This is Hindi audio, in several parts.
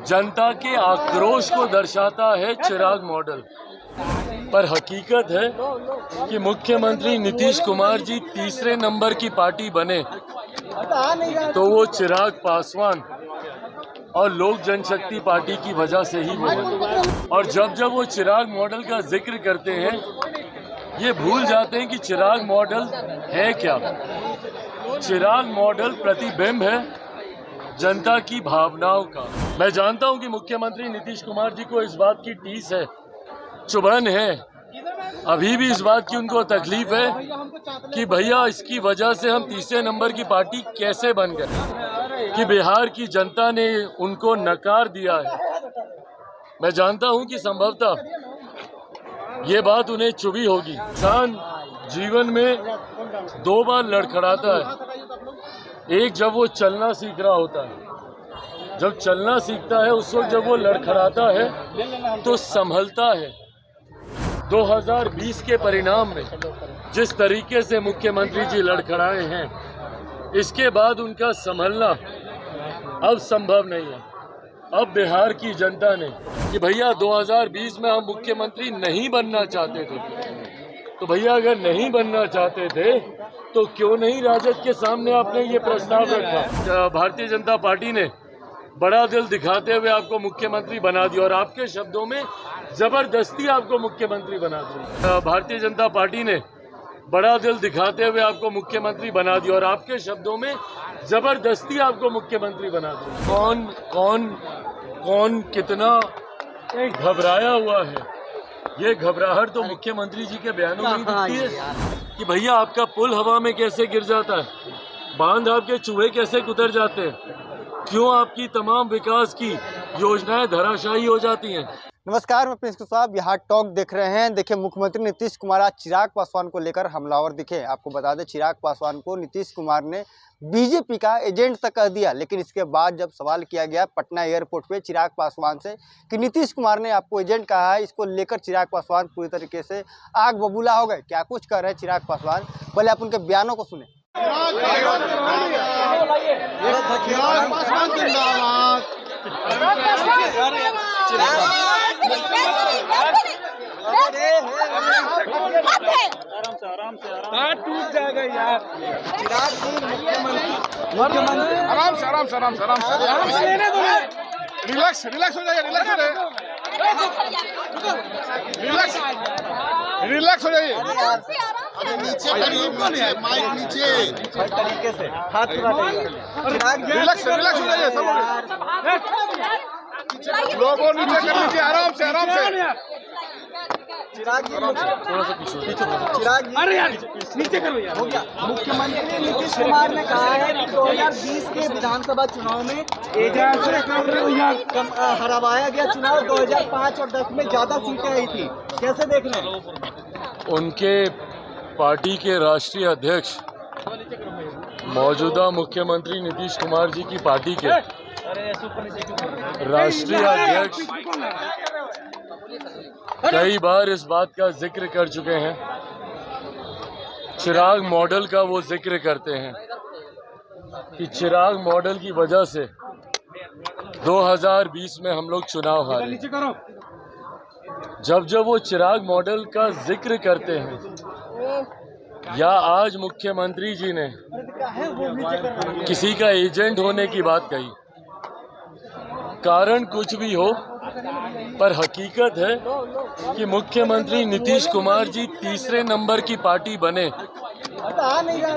जनता के आक्रोश को दर्शाता है चिराग मॉडल। पर हकीकत है कि मुख्यमंत्री नीतीश कुमार जी तीसरे नंबर की पार्टी बने तो वो चिराग पासवान और लोक जनशक्ति पार्टी की वजह से ही वो बने। और जब जब वो चिराग मॉडल का जिक्र करते हैं ये भूल जाते हैं कि चिराग मॉडल है क्या। चिराग मॉडल प्रतिबिंब है जनता की भावनाओं का। मैं जानता हूं कि मुख्यमंत्री नीतीश कुमार जी को इस बात की टीस है, चुभन है, अभी भी इस बात की उनको तकलीफ है कि भैया इसकी वजह से हम तीसरे नंबर की पार्टी कैसे बन गए, कि बिहार की जनता ने उनको नकार दिया है। मैं जानता हूं कि संभवतः ये बात उन्हें चुभी होगी। इंसान जीवन में दो बार लड़खड़ाता है, एक जब वो चलना सीख रहा होता है, जब चलना सीखता है उस वक्त जब वो लड़खड़ाता है तो संभलता है। 2020 के परिणाम में जिस तरीके से मुख्यमंत्री जी लड़खड़ाए हैं, इसके बाद उनका संभलना अब संभव नहीं है। अब बिहार की जनता ने कि भैया 2020 में हम मुख्यमंत्री नहीं बनना चाहते थे, तो भैया अगर नहीं बनना चाहते थे तो क्यों नहीं राजद के सामने आपने ये प्रस्ताव रखा। भारतीय जनता पार्टी ने बड़ा दिल दिखाते हुए आपको मुख्यमंत्री बना दिया और आपके शब्दों में जबरदस्ती आपको मुख्यमंत्री बना दिया। भारतीय जनता पार्टी ने बड़ा दिल दिखाते हुए आपको मुख्यमंत्री बना दिया और आपके शब्दों में जबरदस्ती आपको मुख्यमंत्री बना दिया। कौन कौन कौन कितना घबराया हुआ है, ये घबराहट तो मुख्यमंत्री जी के बयानों में दिखती है कि भैया आपका पुल हवा में कैसे गिर जाता है, बांध आपके चूहे कैसे कुतर जाते हैं, क्यों आपकी तमाम विकास की योजनाएं धराशायी हो जाती हैं। नमस्कार, मैं प्रिंस कुशवाहा, बिहार टॉक देख रहे हैं। देखिए, मुख्यमंत्री नीतीश कुमार आज चिराग पासवान को लेकर हमलावर दिखे। आपको बता दें, चिराग पासवान को नीतीश कुमार ने बीजेपी का एजेंट तक कह दिया। लेकिन इसके बाद जब सवाल किया गया पटना एयरपोर्ट पे चिराग पासवान से कि नीतीश कुमार ने आपको एजेंट कहा है, इसको लेकर चिराग पासवान पूरी तरीके से आग बबूला हो गए। क्या कुछ कह रहे हैं चिराग पासवान, पहले आप उनके बयानों को सुने। टूट जाएगा यार। चिराग मुख्यमंत्री आराम से लेने दो। रिलैक्स हो जाइए, रिलैक्स हो जाइए। नीचे माइक नीचे हर तरीके से हाथ रिलैक्स हो जाइए सब लोगों, नीचे कर लीजिए आराम से। चिराग जी, अरे यार नीचे करो यार। हो गया। मुख्यमंत्री नीतीश कुमार ने कहा है कि 2020 के विधानसभा चुनाव में हराया गया चुनाव 2005 और 10 में ज्यादा सीटें आई थी। कैसे देख रहे हैं? उनके पार्टी के राष्ट्रीय अध्यक्ष मौजूदा मुख्यमंत्री नीतीश कुमार जी की पार्टी के राष्ट्रीय अध्यक्ष कई बार इस बात का जिक्र कर चुके हैं, चिराग मॉडल का वो जिक्र करते हैं कि चिराग मॉडल की वजह से 2020 में हम लोग चुनाव हारे। जब जब वो चिराग मॉडल का जिक्र करते हैं या आज मुख्यमंत्री जी ने किसी का एजेंट होने की बात कही, कारण कुछ भी हो, पर हकीकत है कि मुख्यमंत्री नीतीश कुमार जी तीसरे नंबर की पार्टी बने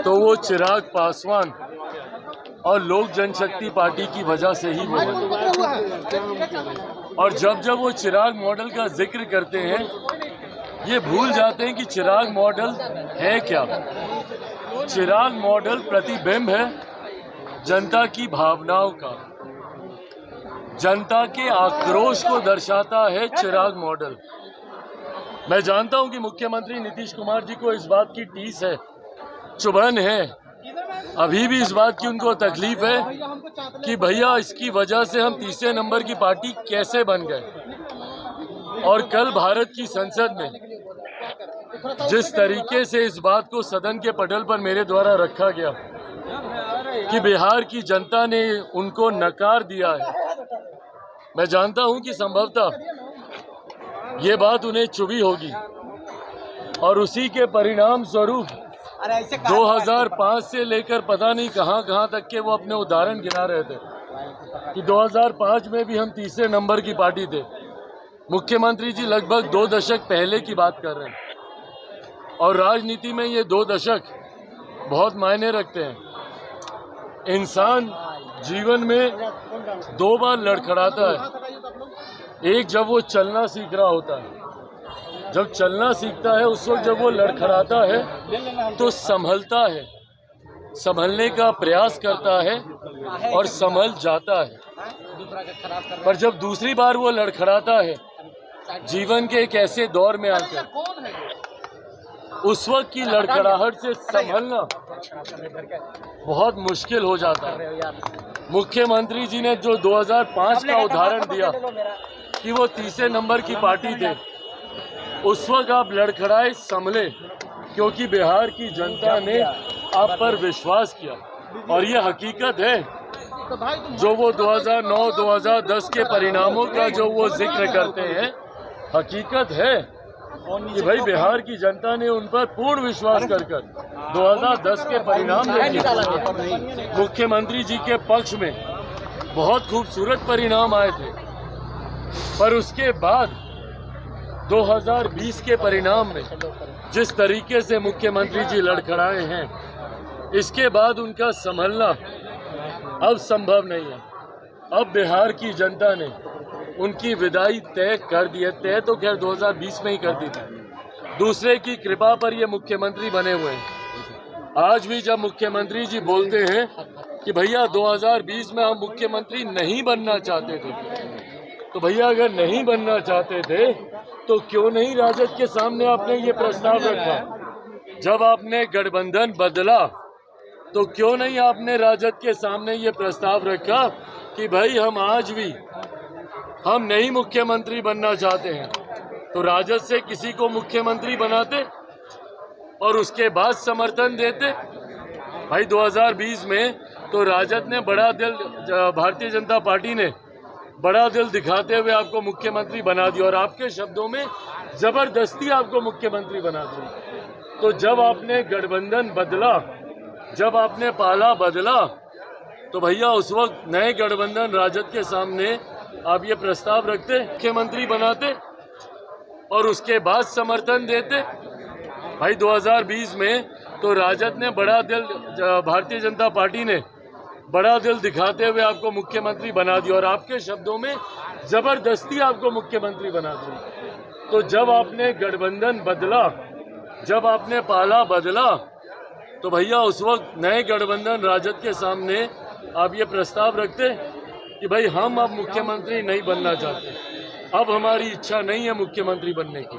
तो वो चिराग पासवान और लोक जनशक्ति पार्टी की वजह से ही वो बने। और जब जब वो चिराग मॉडल का जिक्र करते हैं ये भूल जाते हैं कि चिराग मॉडल है क्या। चिराग मॉडल प्रतिबिंब है जनता की भावनाओं का, जनता के आक्रोश को दर्शाता है चिराग मॉडल। मैं जानता हूं कि मुख्यमंत्री नीतीश कुमार जी को इस बात की टीस है, चुभन है, अभी भी इस बात की उनको तकलीफ है कि भैया इसकी वजह से हम तीसरे नंबर की पार्टी कैसे बन गए। और कल भारत की संसद में जिस तरीके से इस बात को सदन के पटल पर मेरे द्वारा रखा गया कि बिहार की जनता ने उनको नकार दिया है, मैं जानता हूं कि संभवतः ये बात उन्हें चुभी होगी और उसी के परिणाम स्वरूप 2005 से लेकर पता नहीं कहां तक के वो अपने उदाहरण गिना रहे थे कि 2005 में भी हम तीसरे नंबर की पार्टी थे। मुख्यमंत्री जी लगभग 2 दशक पहले की बात कर रहे हैं और राजनीति में ये 2 दशक बहुत मायने रखते हैं। इंसान जीवन में 2 बार लड़खड़ाता है। एक जब वो चलना सीख रहा होता है, जब चलना सीखता है उस वक्त जब वो लड़खड़ाता है तो संभलता है, संभलने का प्रयास करता है और संभल जाता है। पर जब दूसरी बार वो लड़खड़ाता है जीवन के एक ऐसे दौर में आकर, उस वक्त की लड़खड़ाहट से संभलना बहुत मुश्किल हो जाता है। मुख्यमंत्री जी ने जो 2005 का उदाहरण दिया कि वो तीसरे नंबर की पार्टी थे, उस वक्त आप लड़खड़ाए संभले क्योंकि बिहार की जनता ने आप पर विश्वास किया और ये हकीकत है। जो वो 2009-2010 के परिणामों का जो वो जिक्र करते हैं, हकीकत है कि भाई बिहार की जनता ने उन पर पूर्ण विश्वास कर 2010 के परिणाम देखिए। मुख्यमंत्री जी के पक्ष में बहुत खूबसूरत परिणाम आए थे, पर उसके बाद 2020 के परिणाम में जिस तरीके से मुख्यमंत्री जी लड़खड़ाए हैं, इसके बाद उनका संभलना अब संभव नहीं है। अब बिहार की जनता ने उनकी विदाई तय कर दी है। तय तो खैर 2020 में ही कर दी थी, दूसरे की कृपा पर ये मुख्यमंत्री बने हुए हैं। आज भी जब मुख्यमंत्री जी बोलते हैं कि भैया 2020 में हम मुख्यमंत्री नहीं बनना चाहते थे, तो भैया अगर नहीं बनना चाहते थे तो क्यों नहीं राजद के सामने आपने ये प्रस्ताव रखा? जब आपने गठबंधन बदला तो क्यों नहीं आपने राजद के सामने ये प्रस्ताव रखा कि भाई हम आज भी हम नहीं मुख्यमंत्री बनना चाहते हैं, तो राजद से किसी को मुख्यमंत्री बनाते और उसके बाद समर्थन देते। भाई 2020 में तो राजद ने बड़ा दिल, भारतीय जनता पार्टी ने बड़ा दिल दिखाते हुए आपको मुख्यमंत्री बना दिया और आपके शब्दों में जबरदस्ती आपको मुख्यमंत्री बना दिया। तो जब आपने गठबंधन बदला, जब आपने पाला बदला, तो भैया उस वक्त नए गठबंधन राजद के सामने आप ये प्रस्ताव रखते, मुख्यमंत्री बनाते और उसके बाद समर्थन देते। भाई 2020 में तो राजद ने बड़ा दिल, भारतीय जनता पार्टी ने बड़ा दिल दिखाते हुए आपको मुख्यमंत्री बना दिया और आपके शब्दों में जबरदस्ती आपको मुख्यमंत्री बना दिया। तो जब आपने गठबंधन बदला, जब आपने पाला बदला, तो भैया उस वक्त नए गठबंधन राजद के सामने आप ये प्रस्ताव रखते कि भाई हम अब मुख्यमंत्री नहीं बनना चाहते, अब हमारी इच्छा नहीं है मुख्यमंत्री बनने की।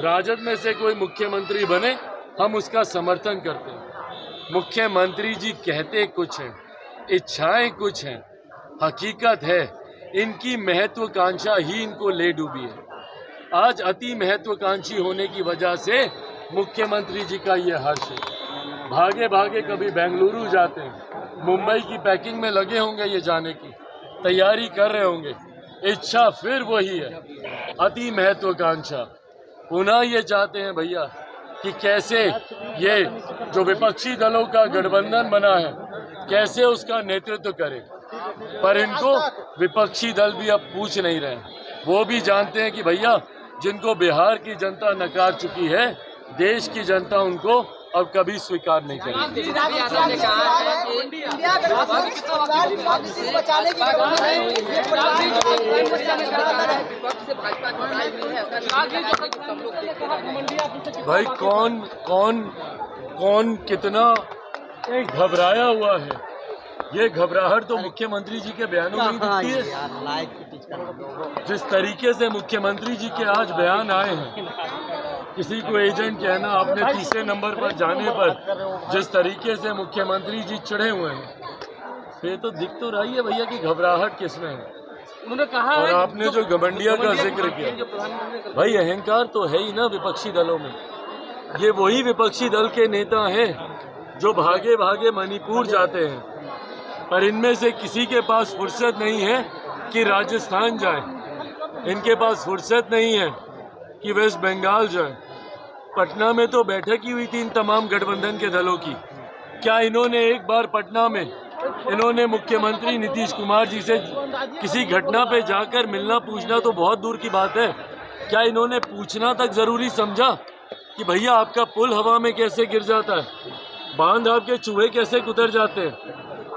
राजद में से कोई मुख्यमंत्री बने हम उसका समर्थन करते हैं। मुख्यमंत्री जी कहते कुछ हैं, इच्छाएं कुछ हैं, हकीकत है इनकी महत्वाकांक्षा ही इनको ले डूबी है। आज अति महत्वाकांक्षी होने की वजह से मुख्यमंत्री जी का ये हर्ष है। भागे भागे कभी बेंगलुरु जाते हैं, मुंबई की पैकिंग में लगे होंगे, ये जाने की तैयारी कर रहे होंगे। इच्छा फिर वही है, अति महत्वाकांक्षा। पुनः ये चाहते हैं भैया कि कैसे ये जो विपक्षी दलों का गठबंधन बना है कैसे उसका नेतृत्व करे, पर इनको विपक्षी दल भी अब पूछ नहीं रहे। वो भी जानते हैं कि भैया जिनको बिहार की जनता नकार चुकी है, देश की जनता उनको अब कभी स्वीकार नहीं करेगी। भाई कौन कितना घबराया हुआ है, ये घबराहट तो मुख्यमंत्री जी के बयानों में दिखती है। जिस तरीके से मुख्यमंत्री जी के आज बयान आए हैं, किसी को एजेंट कहना, आपने तीसरे नंबर पर जाने पर जिस तरीके से मुख्यमंत्री जी चिढ़े हुए हैं, फिर तो दिख तो रही है भैया कि घबराहट किसमें है। उन्होंने कहा, और आपने जो घमंडिया का जिक्र किया, भाई अहंकार तो है ही ना विपक्षी दलों में। ये वही विपक्षी दल के नेता हैं जो भागे भागे मणिपुर जाते हैं, पर इनमें से किसी के पास फुर्सत नहीं है कि राजस्थान जाए, इनके पास फुर्सत नहीं है कि वेस्ट बंगाल जाए। पटना में तो बैठक ही हुई थी इन तमाम गठबंधन के दलों की। क्या इन्होंने एक बार पटना में इन्होंने मुख्यमंत्री नीतीश कुमार जी से किसी घटना पे जाकर मिलना पूछना तो बहुत दूर की बात है, क्या इन्होंने पूछना तक जरूरी समझा कि भैया आपका पुल हवा में कैसे गिर जाता है, बांध आपके चूहे कैसे कुतर जाते हैं,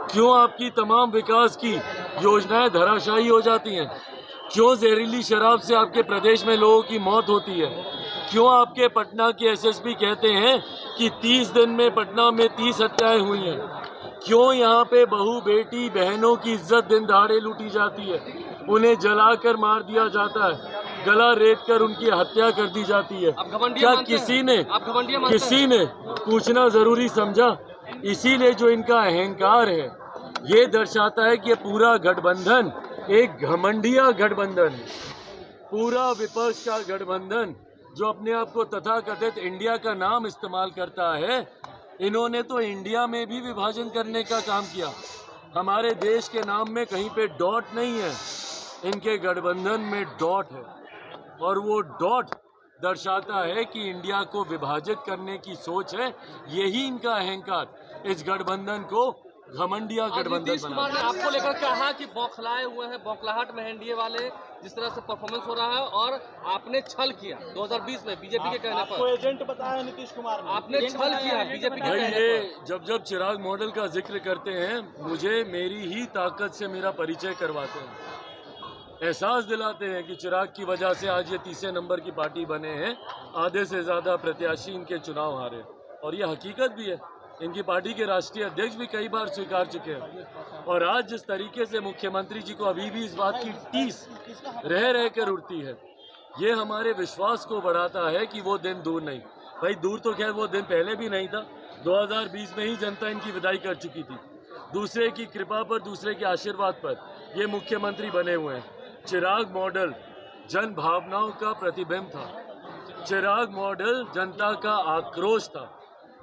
क्यों आपकी तमाम विकास की योजनाएं धराशायी हो जाती हैं, क्यों जहरीली शराब से आपके प्रदेश में लोगों की मौत होती है, क्यों आपके पटना के एसएसपी कहते हैं कि 30 दिन में पटना में 30 हत्याएं हुई हैं, क्यों यहाँ पे बहू बेटी बहनों की इज्जत दिन दहाड़े लूटी जाती है, उन्हें जलाकर मार दिया जाता है, गला रेत कर उनकी हत्या कर दी जाती है। क्या किसी ने पूछना जरूरी समझा? इसीलिए जो इनका अहंकार है ये दर्शाता है कि ये पूरा गठबंधन एक घमंडिया गठबंधन है, पूरा विपक्ष का गठबंधन जो अपने आप को तथाकथित इंडिया का नाम इस्तेमाल करता है। इन्होंने तो इंडिया में भी विभाजन करने का काम किया। हमारे देश के नाम में कहीं पे डॉट नहीं है, इनके गठबंधन में डॉट है, और वो डॉट दर्शाता है कि इंडिया को विभाजित करने की सोच है। यही इनका अहंकार इस गठबंधन को घमंडिया गठबंधन नीतीश कुमार ने आपको लेकर कहा कि बौखलाए हुए हैं, बौखलाहट में एनडीए वाले जिस तरह से परफॉर्मेंस हो रहा है, और आपने छल किया 2020 में बीजेपी के कहने पर। एजेंट बताया नीतीश कुमार ने, आपने छल किया बीजेपी के भाई। कहने ये पर। जब चिराग मॉडल का जिक्र करते हैं मुझे मेरी ही ताकत से मेरा परिचय करवाते हैं, एहसास दिलाते हैं कि चिराग की वजह से आज ये तीसरे नंबर की पार्टी बने हैं, आधे से ज़्यादा प्रत्याशी इनके चुनाव हारे, और ये हकीकत भी है। इनकी पार्टी के राष्ट्रीय अध्यक्ष भी कई बार स्वीकार चुके हैं। और आज जिस तरीके से मुख्यमंत्री जी को अभी भी इस बात की टीस रह कर उड़ती है, ये हमारे विश्वास को बढ़ाता है कि वो दिन दूर नहीं। भाई दूर तो खैर वो दिन पहले भी नहीं था, 2020 में ही जनता इनकी विदाई कर चुकी थी। दूसरे की कृपा पर, दूसरे के आशीर्वाद पर ये मुख्यमंत्री बने हुए हैं। चिराग मॉडल जन भावनाओं का प्रतिबिंब था, चिराग मॉडल जनता का आक्रोश था,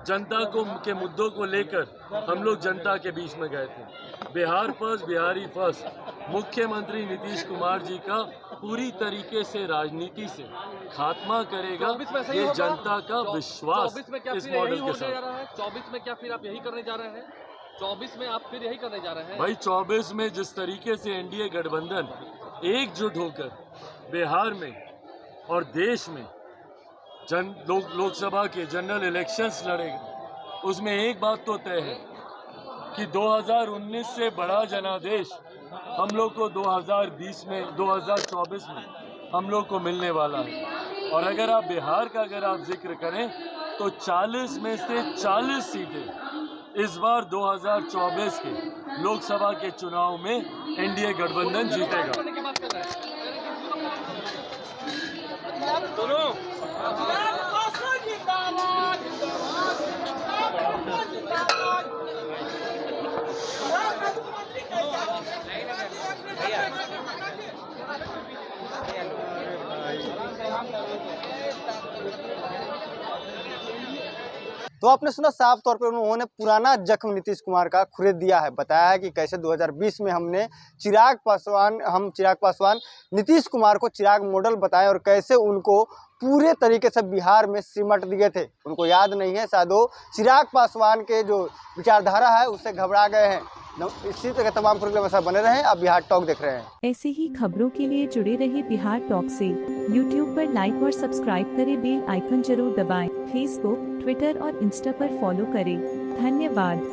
जनता के मुद्दों को लेकर हम लोग जनता के बीच में गए थे। बिहार फर्स्ट, बिहारी फर्स्ट मुख्यमंत्री नीतीश कुमार जी का पूरी तरीके से राजनीति से खात्मा करेगा, ये जनता का विश्वास इस मॉडल के साथ। 24 में क्या फिर आप यही करने जा रहे हैं? 24 में आप फिर यही करने जा रहे हैं? भाई 24 में जिस तरीके से एनडीए गठबंधन एकजुट होकर बिहार में और देश में लोकसभा के जनरल इलेक्शंस लड़ेगा, उसमें एक बात तो तय है कि 2019 से बड़ा जनादेश हम लोग को 2024 में हम लोग को मिलने वाला है। और अगर आप बिहार का जिक्र करें तो 40 में से 40 सीटें इस बार 2024 के लोकसभा के चुनाव में एनडीए गठबंधन जीतेगा। तो आपने सुना, साफ तौर पर उन्होंने पुराना जख्म नीतीश कुमार का खुरेद दिया है। बताया है कि कैसे 2020 में हम चिराग पासवान नीतीश कुमार को चिराग मॉडल बताएं और कैसे उनको पूरे तरीके से बिहार में सिमट दिए थे। उनको याद नहीं है, शायद वो चिराग पासवान के जो विचारधारा है उससे घबरा गए हैं। इसी तरह तमाम प्रोग्राम ऐसा बने रहे। आप बिहार टॉक देख रहे हैं। ऐसे ही खबरों के लिए जुड़े रहे बिहार टॉक से। यूट्यूब पर लाइक और सब्सक्राइब करें, बेल आइकन जरूर दबाएं। फेसबुक, ट्विटर और इंस्टा पर फॉलो करें। धन्यवाद।